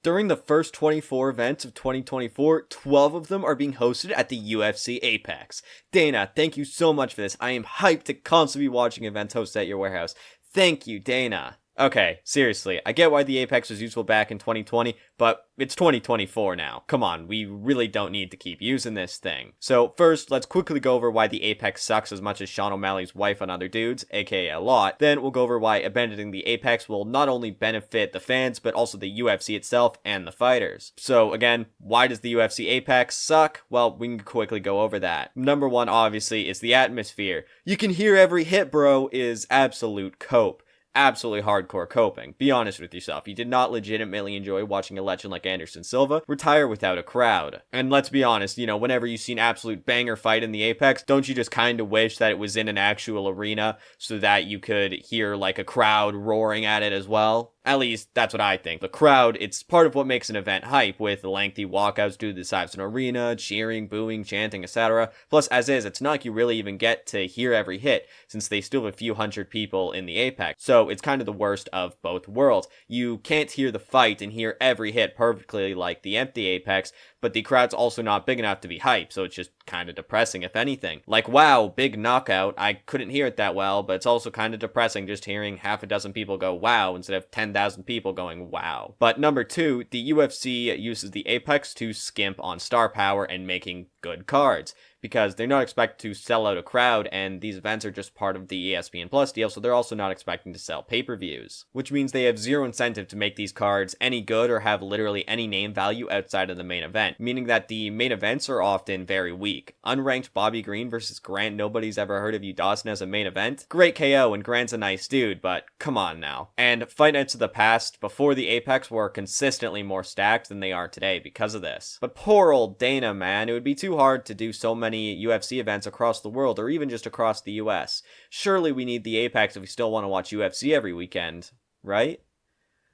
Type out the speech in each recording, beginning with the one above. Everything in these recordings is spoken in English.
During the first 24 events of 2024, 12 of them are being hosted at the UFC Apex. Dana, thank you so much for this. I am hyped to constantly be watching events hosted at your warehouse. Thank you, Dana. Okay, seriously, I get why the Apex was useful back in 2020, but it's 2024 now. Come on, we really don't need to keep using this thing. So first, let's quickly go over why the Apex sucks as much as Sean O'Malley's wife on other dudes, aka a lot. Then we'll go over why abandoning the Apex will not only benefit the fans, but also the UFC itself and the fighters. So again, why does the UFC Apex suck? Well, we can quickly go over that. Number one, obviously, is the atmosphere. You can hear every hit, bro, is absolute cope. Absolutely hardcore coping. Be honest with yourself. You did not legitimately enjoy watching a legend like Anderson Silva retire without a crowd. And let's be honest, whenever you see an absolute banger fight in the Apex, don't you just kind of wish that it was in an actual arena so that you could hear like a crowd roaring at it as well? At least, that's what I think. The crowd, it's part of what makes an event hype, with lengthy walkouts due to the size of an arena, cheering, booing, chanting, etc. Plus, as is, it's not like you really even get to hear every hit, since they still have a few hundred people in the Apex. So, it's kind of the worst of both worlds. You can't hear the fight and hear every hit perfectly like the empty Apex, but the crowd's also not big enough to be hype, so it's just kind of depressing, if anything. Like, wow, big knockout, I couldn't hear it that well, but it's also kind of depressing just hearing half a dozen people go wow instead of 10,000 people going wow. But number two, the UFC uses the Apex to skimp on star power and making good cards, because they're not expected to sell out a crowd, and these events are just part of the ESPN Plus deal, so they're also not expecting to sell pay-per-views, which means they have zero incentive to make these cards any good or have literally any name value outside of the main event, meaning that the main events are often very weak. Unranked Bobby Green versus Grant Nobody's Ever Heard of You Dawson as a main event? Great KO, and Grant's a nice dude, but come on now. And fight nights of the past, before the Apex, were consistently more stacked than they are today because of this. But poor old Dana, man, it would be too hard to do so many UFC events across the world, or even just across the US. Surely we need the Apex if we still want to watch UFC every weekend, right?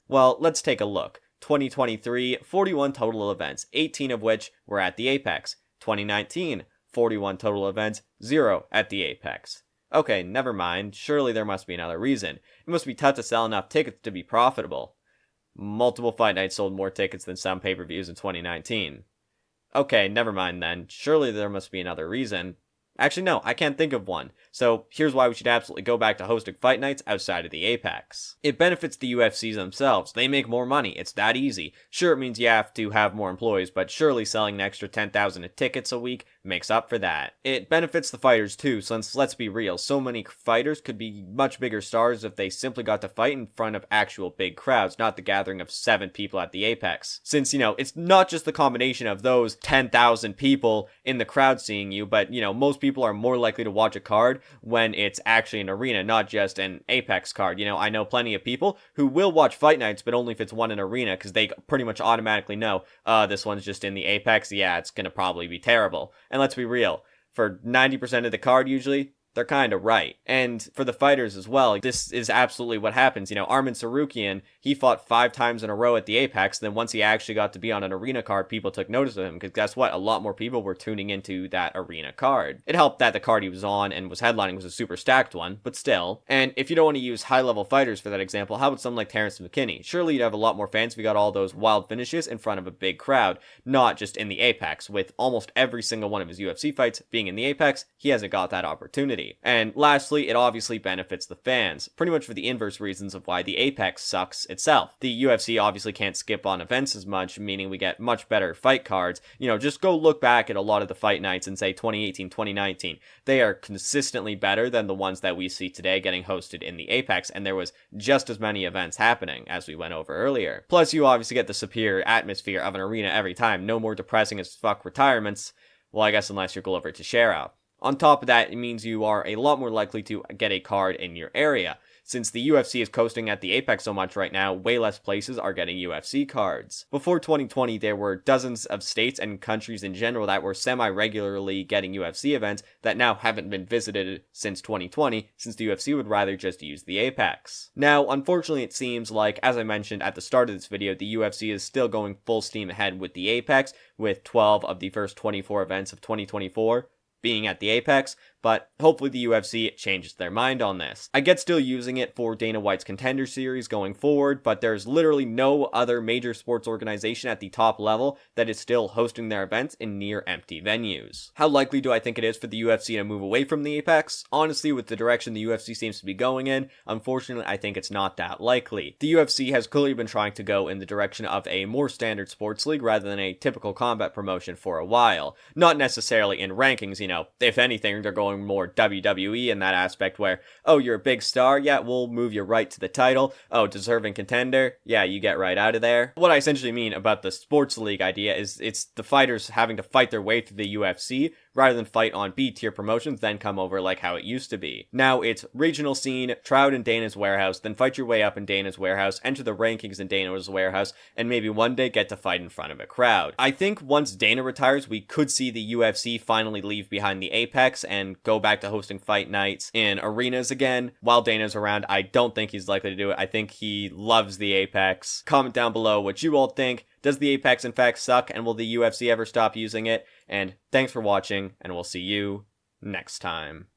Well, let's take a look. 2023, 41 total events, 18 of which were at the Apex. 2019, 41 total events, 0 at the Apex. Okay, never mind, surely there must be another reason. It must be tough to sell enough tickets to be profitable. Multiple fight nights sold more tickets than some pay-per-views in 2019. Okay, never mind then. Surely there must be another reason. Actually, no, I can't think of one. So here's why we should absolutely go back to hosting fight nights outside of the Apex. It benefits the UFCs themselves. They make more money. It's that easy. Sure, it means you have to have more employees, but surely selling an extra 10,000 tickets a week makes up for that. It benefits the fighters too, since let's be real, so many fighters could be much bigger stars if they simply got to fight in front of actual big crowds, not the gathering of 7 people at the Apex. Since, it's not just the combination of those 10,000 people in the crowd seeing you, but, most people are more likely to watch a card when it's actually an arena, not just an Apex card. I know plenty of people who will watch fight nights, but only if it's one in arena, because they pretty much automatically know, this one's just in the Apex, yeah, it's gonna probably be terrible. And let's be real, for 90% of the card usually, they're kind of right. And for the fighters as well, this is absolutely what happens. Armin Sarukian, he fought 5 times in a row at the Apex, then once he actually got to be on an arena card, people took notice of him, because guess what? A lot more people were tuning into that arena card. It helped that the card he was on and was headlining was a super stacked one, but still. And if you don't want to use high-level fighters for that example, how about someone like Terrence McKinney? Surely you'd have a lot more fans if you got all those wild finishes in front of a big crowd, not just in the Apex. With almost every single one of his UFC fights being in the Apex, he hasn't got that opportunity. And lastly, it obviously benefits the fans, pretty much for the inverse reasons of why the Apex sucks itself. The UFC obviously can't skip on events as much, meaning we get much better fight cards. Just go look back at a lot of the fight nights in, say, 2018, 2019. They are consistently better than the ones that we see today getting hosted in the Apex, and there was just as many events happening, as we went over earlier. Plus, you obviously get the superior atmosphere of an arena every time. No more depressing as fuck retirements. Well, I guess unless you're Glover Teixeira. On top of that, it means you are a lot more likely to get a card in your area. Since the UFC is coasting at the Apex so much right now, way less places are getting UFC cards. Before 2020, there were dozens of states and countries in general that were semi-regularly getting UFC events that now haven't been visited since 2020, since the UFC would rather just use the Apex. Now, unfortunately, it seems like, as I mentioned at the start of this video, the UFC is still going full steam ahead with the Apex, with 12 of the first 24 events of 2024 being at the Apex, but hopefully the UFC changes their mind on this. I get still using it for Dana White's Contender Series going forward, but there's literally no other major sports organization at the top level that is still hosting their events in near empty venues. How likely do I think it is for the UFC to move away from the Apex? Honestly, with the direction the UFC seems to be going in, unfortunately, I think it's not that likely. The UFC has clearly been trying to go in the direction of a more standard sports league rather than a typical combat promotion for a while. Not necessarily in rankings, if anything, they're going more WWE in that aspect where, oh, you're a big star, yeah, we'll move you right to the title. Oh, deserving contender, yeah, you get right out of there. What I essentially mean about the sports league idea is it's the fighters having to fight their way through the UFC rather than fight on B-tier promotions, then come over like how it used to be. Now it's regional scene, try out in Dana's warehouse, then fight your way up in Dana's warehouse, enter the rankings in Dana's warehouse, and maybe one day get to fight in front of a crowd. I think once Dana retires, we could see the UFC finally leave behind the Apex and go back to hosting fight nights in arenas again. While Dana's around, I don't think he's likely to do it. I think he loves the Apex. Comment down below what you all think. Does the Apex in fact suck, and will the UFC ever stop using it? And thanks for watching, and we'll see you next time.